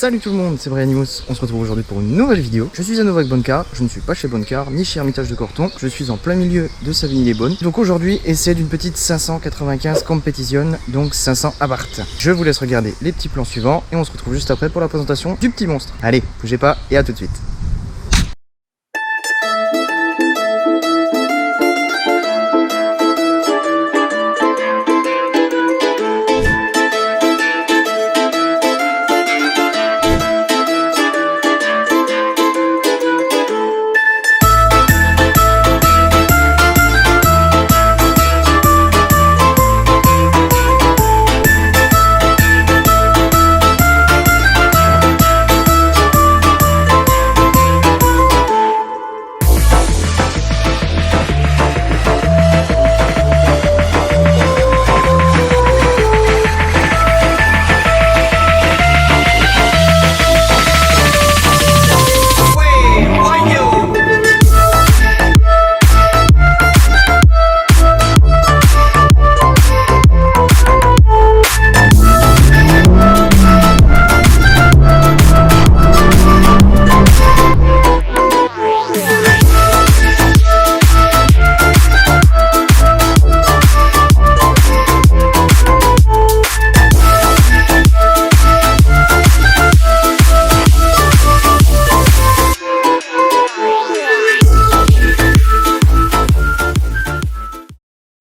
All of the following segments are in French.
Salut tout le monde, c'est Brianimous, on se retrouve aujourd'hui pour une nouvelle vidéo. Je suis à nouveau avec Bonnecar, je ne suis pas chez Bonnecar, ni chez Hermitage de Corton, je suis en plein milieu de Savigny-les-Beaunes. Donc aujourd'hui, essai d'une petite 595 Competition, donc 500 Abarth. Je vous laisse regarder les petits plans suivants et on se retrouve juste après pour la présentation du petit monstre. Allez, bougez pas et à tout de suite.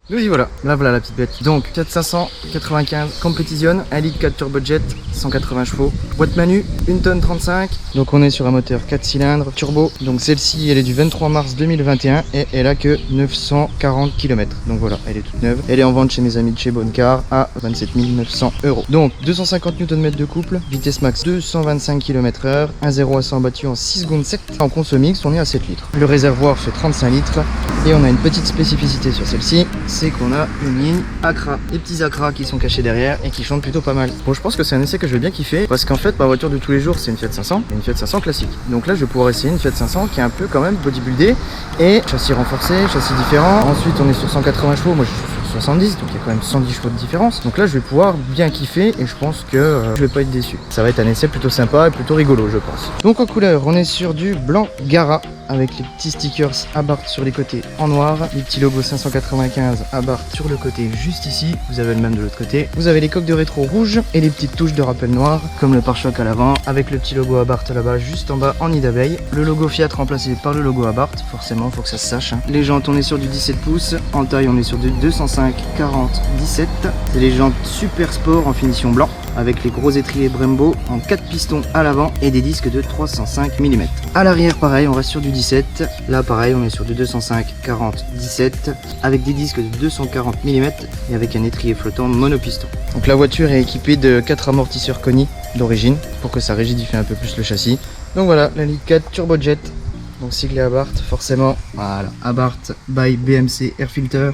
Nous y voilà, là voilà la petite bête. Donc 4595 Competition, 1 litre 4 turbojets, 180 chevaux, boîte manu, 1 tonne 35. Donc on est sur un moteur 4 cylindres turbo. Donc celle-ci elle est du 23 mars 2021 et elle a que 940 km. Donc voilà, elle est toute neuve. Elle est en vente chez mes amis de chez Bonnecar à 27 900 €. Donc 250 Nm de couple, vitesse max 225 km/h, 1 0 à 100 battu en 6 secondes 7. En conso mix, on est à 7 litres. Le réservoir fait 35 litres et on a une petite spécificité sur celle-ci. C'est qu'on a une ligne Accra, les petits Accra qui sont cachés derrière et qui chantent plutôt pas mal. Bon, je pense que c'est un essai que je vais bien kiffer parce qu'en fait ma voiture de tous les jours c'est une Fiat 500 et une Fiat 500 classique. Donc là je vais pouvoir essayer une Fiat 500 qui est un peu quand même bodybuildée et châssis renforcé, châssis différent. Ensuite on est sur 180 chevaux, moi je suis sur 70 donc il y a quand même 110 chevaux de différence. Donc là je vais pouvoir bien kiffer et je pense que je vais pas être déçu. Ça va être un essai plutôt sympa et plutôt rigolo je pense. Donc en couleur on est sur du blanc Gara avec les petits stickers Abarth sur les côtés en noir, les petits logos 595 Abarth sur le côté juste ici, vous avez le même de l'autre côté. Vous avez les coques de rétro rouge et les petites touches de rappel noir comme le pare-choc à l'avant avec le petit logo Abarth là-bas juste en bas en nid d'abeille. Le logo Fiat remplacé par le logo Abarth, forcément faut que ça se sache. Hein. Les jantes on est sur du 17 pouces, en taille on est sur du 205 40 17. C'est les jantes Super Sport en finition blanc avec les gros étriers Brembo en 4 pistons à l'avant et des disques de 305 mm. À l'arrière pareil on reste sur du 17, là pareil on est sur du 205 40 17 avec des disques de 240 mm et avec un étrier flottant monopiston. Donc la voiture est équipée de 4 amortisseurs Koni d'origine pour que ça rigidifie un peu plus le châssis. Donc voilà la ligne 4 turbojet. Donc siglé Abarth, forcément, voilà, Abarth by BMC Air Filter,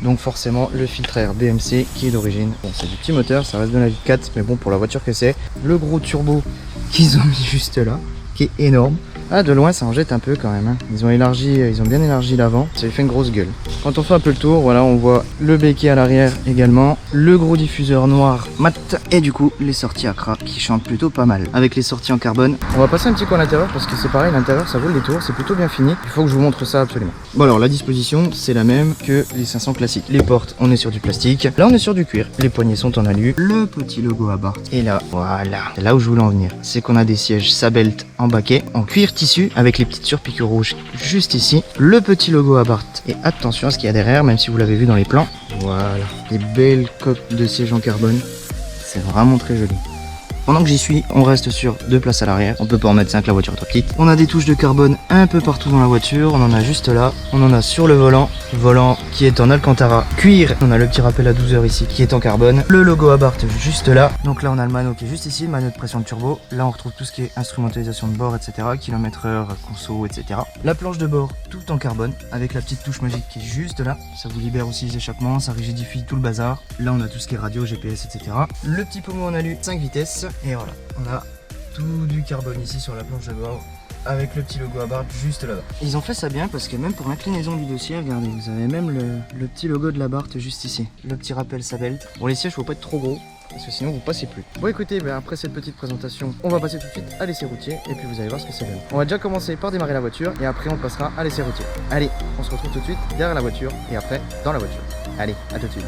donc forcément le filtre air BMC qui est d'origine. Bon, c'est du petit moteur, ça reste de la Ligue 4, mais bon, pour la voiture que c'est, le gros turbo qu'ils ont mis juste là, qui est énorme. Ah, de loin ça en jette un peu quand même, hein. Ils ont bien élargi l'avant, ça lui fait une grosse gueule. Quand on fait un peu le tour, voilà, on voit le béquet à l'arrière également, le gros diffuseur noir mat et du coup les sorties Accra qui chantent plutôt pas mal avec les sorties en carbone. On va passer un petit coup à l'intérieur parce que c'est pareil, l'intérieur ça vaut le détour, c'est plutôt bien fini. Il faut que je vous montre ça absolument. Bon alors la disposition c'est la même que les 500 classiques. Les portes on est sur du plastique, là on est sur du cuir, les poignées sont en alu, le petit logo Abarth et là voilà, c'est là où je voulais en venir, c'est qu'on a des sièges Sabelt en baquet en cuir tissu avec les petites surpiqûres rouges juste ici, le petit logo Abarth et attention à ce qu'il y a derrière même si vous l'avez vu dans les plans. Voilà, des belles coques de siège en carbone, c'est vraiment très joli. Pendant que j'y suis, on reste sur 2 places à l'arrière. On peut pas en mettre 5, la voiture est trop petite. On a des touches de carbone un peu partout dans la voiture. On en a juste là. On en a sur le volant. Volant qui est en Alcantara cuir. On a le petit rappel à 12 heures ici qui est en carbone. Le logo Abarth juste là. Donc là on a le mano qui est juste ici, le mano de pression de turbo. Là on retrouve tout ce qui est instrumentalisation de bord, etc. Kilomètre-heure, conso, etc. La planche de bord tout en carbone avec la petite touche magique qui est juste là. Ça vous libère aussi les échappements, ça rigidifie tout le bazar. Là on a tout ce qui est radio, GPS, etc. Le petit pommeau en alu 5 vitesses. Et voilà, on a tout du carbone ici sur la planche de bord avec le petit logo Abarth juste là-bas. Ils ont fait ça bien parce que même pour l'inclinaison du dossier, regardez, vous avez même le petit logo de l'Abarth juste ici. Le petit rappel Sabelt. Bon, les sièges faut pas être trop gros parce que sinon vous passez plus. Bon écoutez, après cette petite présentation, on va passer tout de suite à l'essai routier et puis vous allez voir ce que ça donne. On va déjà commencer par démarrer la voiture et après on passera à l'essai routier. Allez, on se retrouve tout de suite derrière la voiture et après dans la voiture. Allez, à tout de suite.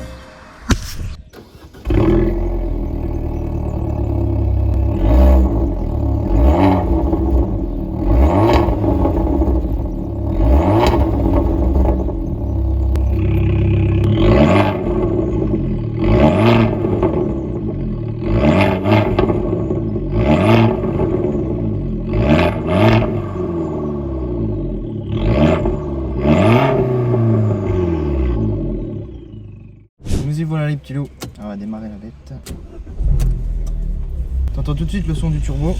Nous y voilà les petits loups. On va démarrer la bête. T'entends tout de suite le son du turbo.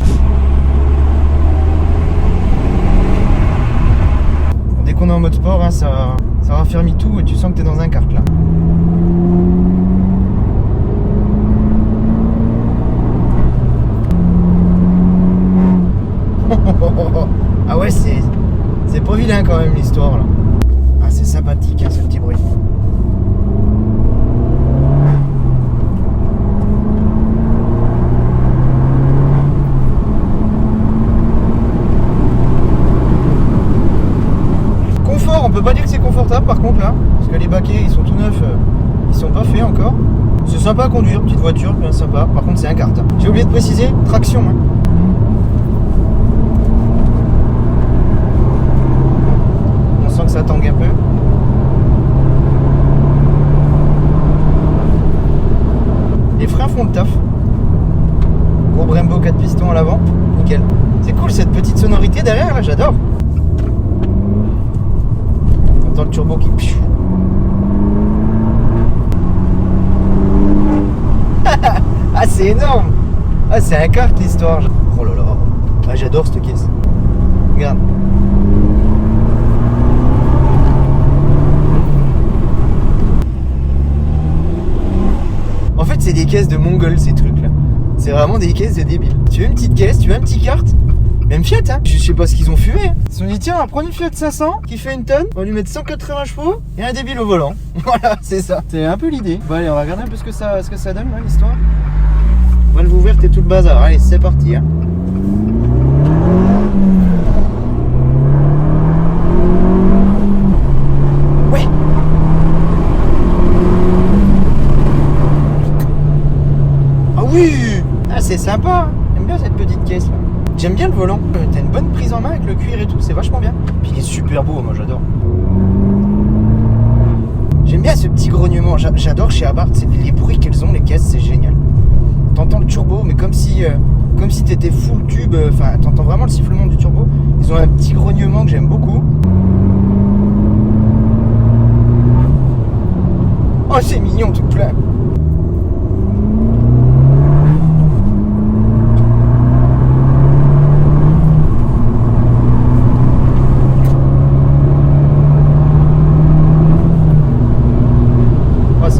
Dès qu'on est en mode sport, hein, ça raffermit tout et tu sens que t'es dans un kart là. Ah ouais, c'est pas vilain quand même l'histoire là. Ah, c'est sympathique hein, ce petit bruit. On peut pas dire que c'est confortable par contre là, parce que les baquets ils sont tout neufs, ils sont pas faits encore. C'est sympa à conduire, petite voiture, bien sympa. Par contre c'est un kart. J'ai oublié de préciser, traction. Hein. On sent que ça tangue un peu. Les freins font le taf. Gros Brembo 4 pistons à l'avant, nickel. C'est cool cette petite sonorité derrière là, j'adore. Dans le turbo qui... Ah c'est énorme. Ah c'est un kart l'histoire. Oh là là. Ah j'adore cette caisse. Regarde. En fait c'est des caisses de mongol ces trucs là. C'est vraiment des caisses de débiles. Tu veux une petite caisse, tu veux un petit kart? Même Fiat, hein. Je sais pas ce qu'ils ont fumé. Hein. Ils se sont dit, tiens, on va prendre une Fiat 500 qui fait une tonne, on va lui mettre 180 chevaux et un débile au volant. Voilà, c'est ça. C'est un peu l'idée. Bon, allez, on va regarder un peu ce que ça donne, là, l'histoire. Valve ouverte et tout le bazar. Allez, c'est parti. Hein. Ouais. Ah oui. Ah, c'est sympa. J'aime bien cette petite caisse, là. J'aime bien le volant, t'as une bonne prise en main avec le cuir et tout, c'est vachement bien. Puis il est super beau, moi j'adore. J'aime bien ce petit grognement, j'adore chez Abarth, c'est les bruits qu'elles ont les caisses, c'est génial. T'entends le turbo, mais comme si t'étais full tube, enfin t'entends vraiment le sifflement du turbo. Ils ont un petit grognement que j'aime beaucoup. Oh c'est mignon tout plein.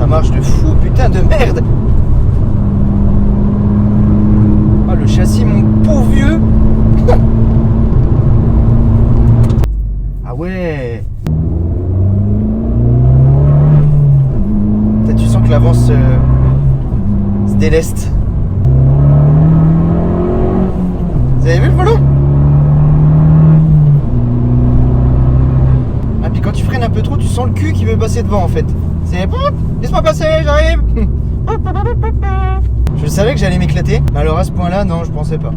Marche de fou, putain de merde. Ah le châssis mon pauvre vieux. Ah ouais. Tu sens que l'avant se déleste. Vous avez vu le volant? Ah puis quand tu freines un peu trop, tu sens le cul qui veut passer devant en fait. C'est... Laisse-moi passer, j'arrive. Je savais que j'allais m'éclater, mais alors à ce point-là, non, je pensais pas.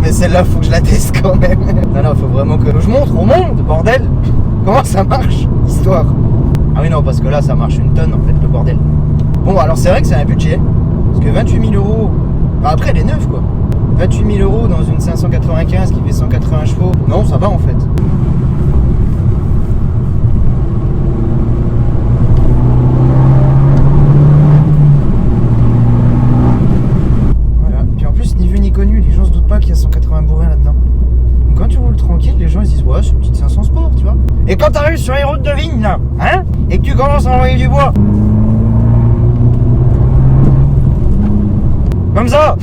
Mais celle-là, faut que je la teste quand même. Non, faut vraiment que je montre au monde, bordel. Comment ça marche, histoire. Ah oui, non, parce que là, ça marche une tonne, en fait, le bordel. Bon, alors c'est vrai que c'est un budget. Parce que 28 000 €, bah, après, elle est neuve, quoi. 28 000 € dans une 595 qui fait 180 chevaux. Non, ça va, en fait. Et quand t'arrives sur les routes de vigne, là, hein, et que tu commences à envoyer du bois, comme ça,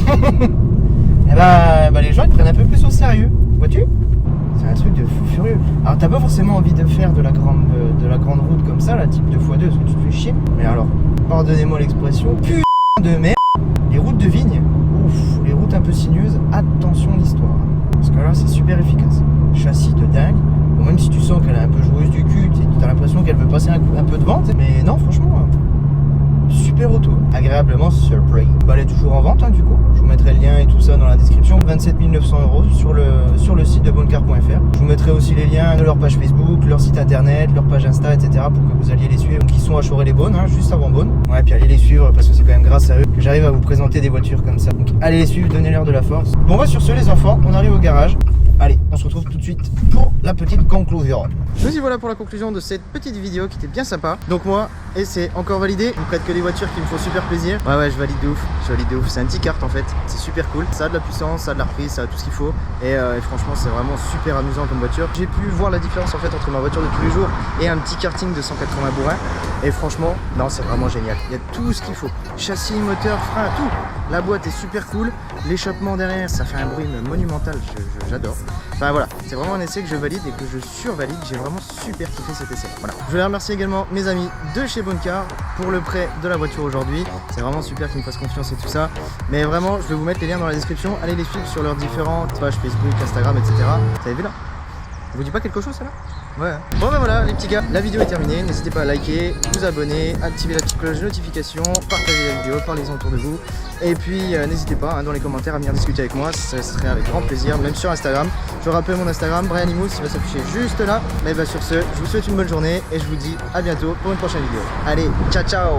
et bah les gens ils te prennent un peu plus au sérieux, vois-tu? C'est un truc de fou furieux. Alors t'as pas forcément envie de faire de la grande route comme ça, la type 2x2, parce que tu te fais chier. Mais alors, pardonnez-moi l'expression, putain de merde, les routes de vigne, ouf, les routes un peu sinueuses, attention l'histoire. Parce que là c'est super efficace. Châssis de dingue. Bon, même si tu sens qu'elle est un peu joueuse du cul, t'as l'impression qu'elle veut passer un peu devant, mais non franchement, super auto, agréablement surpris. Bah, elle est toujours en vente du coup, je vous mettrai le lien et tout ça dans la description. 27 900 € sur le site de bonnecar.fr. Je vous mettrai aussi les liens de leur page Facebook, leur site internet, leur page Insta, etc. pour que vous alliez les suivre. Donc ils sont à Choré-les-Beaunes, juste avant Beaune. Ouais, puis allez les suivre parce que c'est quand même grâce à eux que j'arrive à vous présenter des voitures comme ça. Donc allez les suivre, donnez-leur de la force. Bon bah sur ce les enfants, on arrive au garage. Allez, on se retrouve tout de suite pour la petite conclusion. Nous y voilà pour la conclusion de cette petite vidéo qui était bien sympa. Donc moi, et c'est encore validé, je ne prête que des voitures qui me font super plaisir. Ouais, je valide de ouf, c'est un petit kart en fait, c'est super cool. Ça a de la puissance, ça a de la reprise, ça a tout ce qu'il faut. Et franchement, c'est vraiment super amusant comme voiture. J'ai pu voir la différence en fait entre ma voiture de tous les jours et un petit karting de 180 bourrins. Et franchement, non, c'est vraiment génial. Il y a tout ce qu'il faut. Châssis, moteur, frein, tout. La boîte est super cool. L'échappement derrière, ça fait un bruit monumental, j'adore. Enfin voilà, c'est vraiment un essai que je valide et que je survalide. J'ai vraiment super kiffé cet essai. Voilà. Je voulais remercier également mes amis de chez Bonnecar pour le prêt de la voiture aujourd'hui. C'est vraiment super qu'ils me fassent confiance et tout ça. Mais vraiment, je vais vous mettre les liens dans la description. Allez les suivre sur leurs différentes pages Facebook, Instagram, etc. Vous avez vu là? Ça vous dit pas quelque chose ça là? Ouais. Bon ben voilà les petits gars, la vidéo est terminée. N'hésitez pas à liker, vous abonner, activer la petite cloche de notification, partager la vidéo, parlez-en autour de vous. Et puis n'hésitez pas dans les commentaires à venir discuter avec moi, ça serait avec grand plaisir, même sur Instagram. Je rappelle mon Instagram, Brian Imous, il va s'afficher juste là. Mais bah sur ce, je vous souhaite une bonne journée et je vous dis à bientôt pour une prochaine vidéo. Allez, ciao ciao.